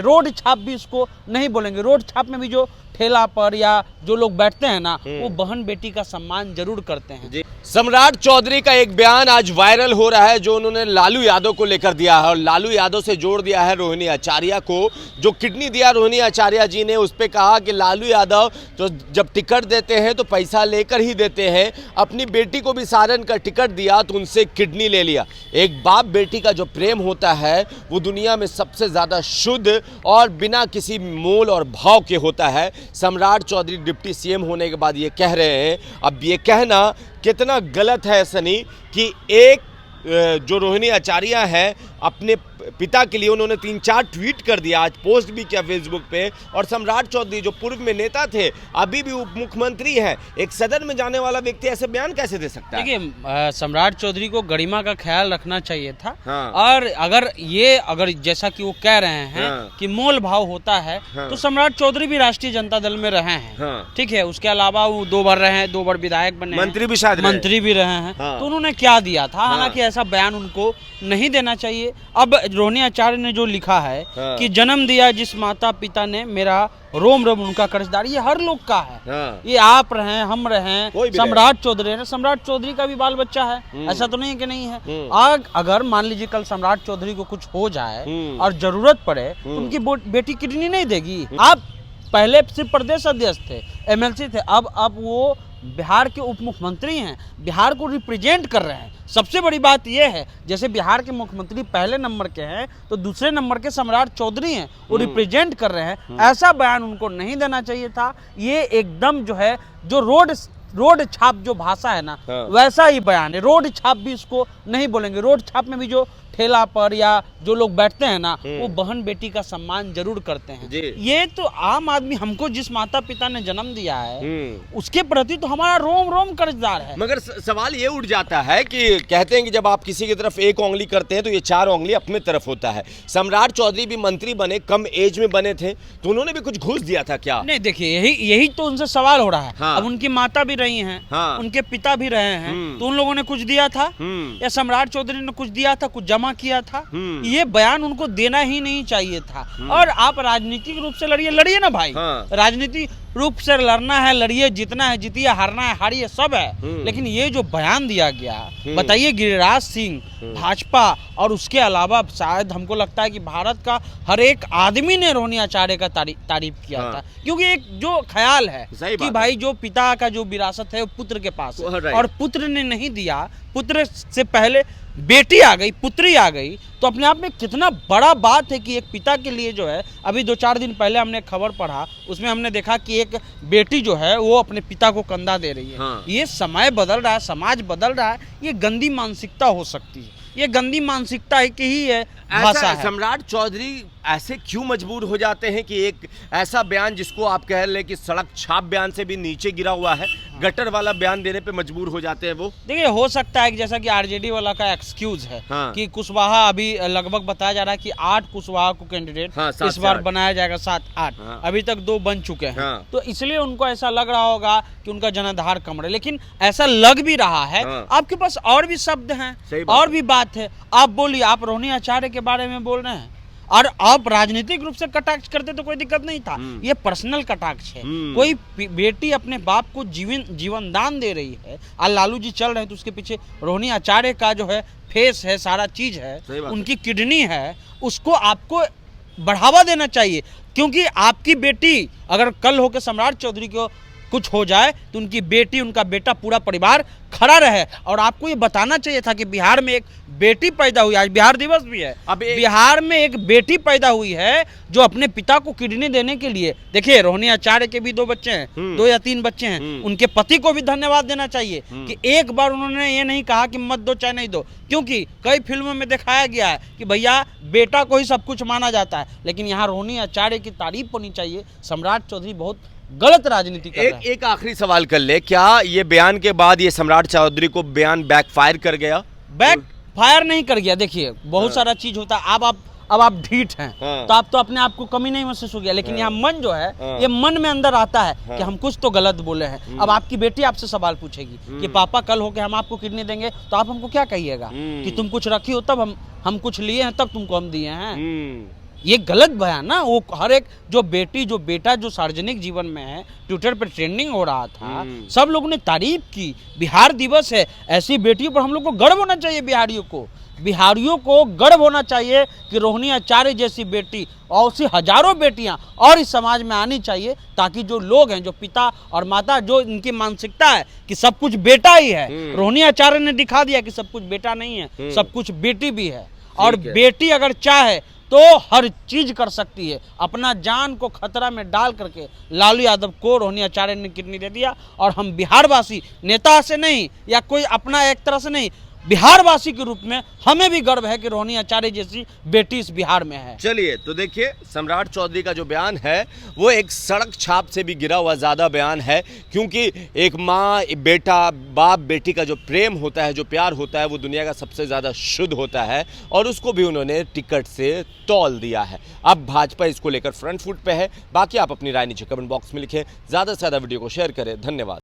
Road छाप भी इसको नहीं बोलेंगे। रोड छाप में भी जो ठेला पर या जो लोग बैठते हैं ना, वो बहन बेटी का सम्मान जरूर करते हैं। सम्राट चौधरी का एक बयान आज वायरल हो रहा है जो उन्होंने लालू यादव को लेकर दिया है और लालू यादव से जोड़ दिया है रोहिणी आचार्य को। जो किडनी दिया रोहिणी आचार्य जी ने, उस पर कहा कि लालू यादव तो जब टिकट देते हैं तो पैसा लेकर ही देते हैं। अपनी बेटी को भी सारण का टिकट दिया तो उनसे किडनी ले लिया। एक बाप बेटी का जो प्रेम होता है वो दुनिया में सबसे ज़्यादा शुद्ध और बिना किसी मोल और भाव के होता है। सम्राट चौधरी डिप्टी सीएम होने के बाद ये कह रहे हैं। अब ये कहना कितना गलत है सनी कि एक जो रोहिणी आचार्य है अपने पिता के लिए उन्होंने 3-4 ट्वीट कर दिया, आज पोस्ट भी किया फेसबुक पे। और सम्राट चौधरी जो पूर्व में नेता थे, अभी भी उप मुख्यमंत्री हैं, एक सदन में जाने वाला व्यक्ति ऐसे बयान कैसे दे सकता है? देखिए, सम्राट चौधरी को गरिमा का ख्याल रखना चाहिए था। हाँ। और अगर जैसा कि वो कह रहे हैं कि मोल भाव होता है, तो सम्राट चौधरी भी राष्ट्रीय जनता दल में रहे हैं। ठीक है, उसके अलावा वो 2 बार रहे हैं, 2 बार विधायक बने, मंत्री भी शायद मंत्री भी रहे हैं। तो उन्होंने क्या दिया था? हालांकि ऐसा बयान उनको नहीं देना चाहिए। अब रोहिणी आचार्य ने जो लिखा है कि जन्म दिया जिस माता पिता ने, मेरा रोम रोम उनका कर्जदार, ये हर लोग का है। ये आप रहे, हम रहे, सम्राट चौधरी है, सम्राट चौधरी का भी बाल बच्चा है, ऐसा तो नहीं है कि नहीं है। अगर मान लीजिए कल सम्राट चौधरी को कुछ हो जाए और जरूरत पड़े तो उनकी बेटी किडनी नहीं देगी। आप पहले सिर्फ प्रदेश अध्यक्ष थे, एमएलसी थे, अब वो बिहार के उप मुख्यमंत्री हैं, बिहार को रिप्रेजेंट कर रहे हैं। सबसे बड़ी बात यह है, जैसे बिहार के मुख्यमंत्री पहले नंबर के हैं तो दूसरे नंबर के सम्राट चौधरी हैं, वो रिप्रेजेंट कर रहे हैं। ऐसा बयान उनको नहीं देना चाहिए था। ये एकदम जो है, जो रोड छाप जो भाषा है ना, वैसा ही बयान है। रोड छाप भी इसको नहीं बोलेंगे। रोड छाप में भी जो ठेला पर या जो लोग बैठते हैं ना, वो बहन बेटी का सम्मान जरूर करते हैं। ये तो आम आदमी, हमको जिस माता पिता ने जन्म दिया है उसके प्रति तो हमारा रोम रोम कर्जदार है। मगर सवाल ये उठ जाता है कि कहते हैं कि जब आप किसी की तरफ एक उंगली करते हैं तो ये 4 उंगली अपने तरफ होता है। सम्राट चौधरी भी मंत्री बने, कम एज में बने थे, तो उन्होंने भी कुछ घूस दिया था क्या? नहीं, देखिए, यही तो उनसे सवाल हो रहा है। अब उनकी माता भी रही हैं, उनके पिता भी रहे हैं, तो उन लोगों ने कुछ दिया था या सम्राट चौधरी ने कुछ दिया था, कुछ जमा किया था? ये बयान उनको देना ही नहीं चाहिए था। और आप राजनीतिक रूप से लड़िए ना भाई। राजनीतिक रूप से लड़ना है, लड़िए, जीतना है जीतिए, हारना है हारिए, सब है। लेकिन ये जो बयान दिया गया, बताइए, गिरिराज सिंह, भाजपा और उसके अलावा शायद हमको लगता है कि भारत का हर एक आदमी ने रोहिणी आचार्य का तारीफ किया था। क्योंकि एक जो ख्याल है कि भाई जो पिता का जो विरासत है वो पुत्र के पास है, और पुत्र ने नहीं दिया, पुत्र से पहले बेटी आ गई, पुत्री आ गई, तो अपने आप में कितना बड़ा बात है कि एक पिता के लिए जो है, अभी 2-4 दिन पहले हमने खबर पढ़ा, उसमें हमने देखा कि एक बेटी जो है वो अपने पिता को कंधा दे रही है। ये समय बदल रहा है, समाज बदल रहा है, ये गंदी मानसिकता हो सकती है, ये गंदी मानसिकता है कि ही है भाषा है। सम्राट चौधरी ऐसे क्यों मजबूर हो जाते हैं कि एक ऐसा बयान जिसको आप कह रहे कि सड़क छाप बयान से भी नीचे गिरा हुआ है, गटर वाला बयान देने पे मजबूर हो जाते हैं वो? देखिए, हो सकता है कि जैसा कि आरजेडी वाला का एक्सक्यूज है कि कुशवाहा, अभी लगभग बताया जा रहा है कि 8 कुशवाहा को कैंडिडेट इस बार बनाया जाएगा, 7-8, अभी तक 2 बन चुके हैं। तो इसलिए उनको ऐसा लग रहा होगा कि उनका जनाधार कम रहे, लेकिन ऐसा लग भी रहा है। आपके पास और भी शब्द हैं, और भी बात है, आप बोलिए। आप रोहिणी आचार्य के बारे में बोल रहे हैं और आप राजनीतिक रूप से कटाक्ष करते तो कोई दिक्कत नहीं था। ये पर्सनल कटाक्ष है। कोई बेटी अपने बाप को जीवन दान दे रही है और लालू जी चल रहे हैं तो उसके पीछे रोहिणी आचार्य का जो है फेस है, सारा चीज है, उनकी किडनी है, उसको आपको बढ़ावा देना चाहिए। क्योंकि आपकी बेटी अगर कल होकर सम्राट चौधरी को कुछ हो जाए तो उनकी बेटी, उनका बेटा, पूरा परिवार खड़ा रहे। और आपको ये बताना चाहिए था कि बिहार में एक बेटी पैदा हुई, आज बिहार दिवस भी है, बिहार में एक बेटी पैदा हुई है जो अपने पिता को किडनी देने के लिए, देखिए, रोहिणी आचार्य के भी 2 बच्चे हैं, 2 या 3 बच्चे हैं, उनके पति को भी धन्यवाद देना चाहिए कि एक बार उन्होंने ये नहीं कहा कि मत दो चाहे नहीं दो। क्योंकि कई फिल्मों में दिखाया गया है कि भैया बेटा को ही सब कुछ माना जाता है, लेकिन यहाँ रोहिणी आचार्य की तारीफ होनी चाहिए। सम्राट चौधरी बहुत गलत राजनीति कर रहा है। एक आखिरी सवाल कर ले, क्या ये बयान के बाद ये सम्राट चौधरी को बयान बैकफायर कर गया? बैकफायर नहीं कर गया। देखिए, बहुत सारा चीज होता है। अब आप ढीठ हैं तो आप तो अपने आप को कमी नहीं महसूस हो गया, लेकिन यहाँ मन जो है, ये मन में अंदर आता है कि हम कुछ तो गलत बोले हैं। अब आपकी बेटी आपसे सवाल पूछेगी कि पापा कल होके हम आपको किडनी देंगे, तो आप हमको क्या कहिएगा कि तुम कुछ रखी हो तब हम कुछ लिए हैं, तब तुमको हम दिए हैं। ये गलत बयान ना। वो हर एक जो बेटा जो सार्वजनिक जीवन में है, ट्विटर पर ट्रेंडिंग हो रहा था, सब लोगों ने तारीफ की। बिहार दिवस है, ऐसी बेटियों पर हम लोग को गर्व होना चाहिए। बिहारियों को गर्व होना चाहिए कि रोहिणी आचार्य जैसी बेटी और ऐसी हजारों बेटियां और इस समाज में आनी चाहिए, ताकि जो लोग हैं, जो पिता और माता, जो इनकी मानसिकता है कि सब कुछ बेटा ही है, रोहिणी आचार्य ने दिखा दिया कि सब कुछ बेटा नहीं है, सब कुछ बेटी भी है। और बेटी अगर चाहे तो हर चीज कर सकती है। अपना जान को खतरा में डाल करके लालू यादव को रोहिणी आचार्य ने किडनी दे दिया। और हम बिहारवासी, नेता से नहीं या कोई अपना एक तरह से नहीं, बिहारवासी के रूप में हमें भी गर्व है कि रोहिणी आचार्य जैसी बेटी इस बिहार में है। चलिए, तो देखिए, सम्राट चौधरी का जो बयान है वो एक सड़क छाप से भी गिरा हुआ ज्यादा बयान है, क्योंकि एक माँ, बेटा, बाप बेटी का जो प्रेम होता है, जो प्यार होता है, वो दुनिया का सबसे ज्यादा शुद्ध होता है, और उसको भी उन्होंने टिकट से तौल दिया है। अब भाजपा इसको लेकर फ्रंट फुट पे है। बाकी आप अपनी राय नीचे कमेंट बॉक्स में लिखें, ज्यादा से ज्यादा वीडियो को शेयर करें। धन्यवाद।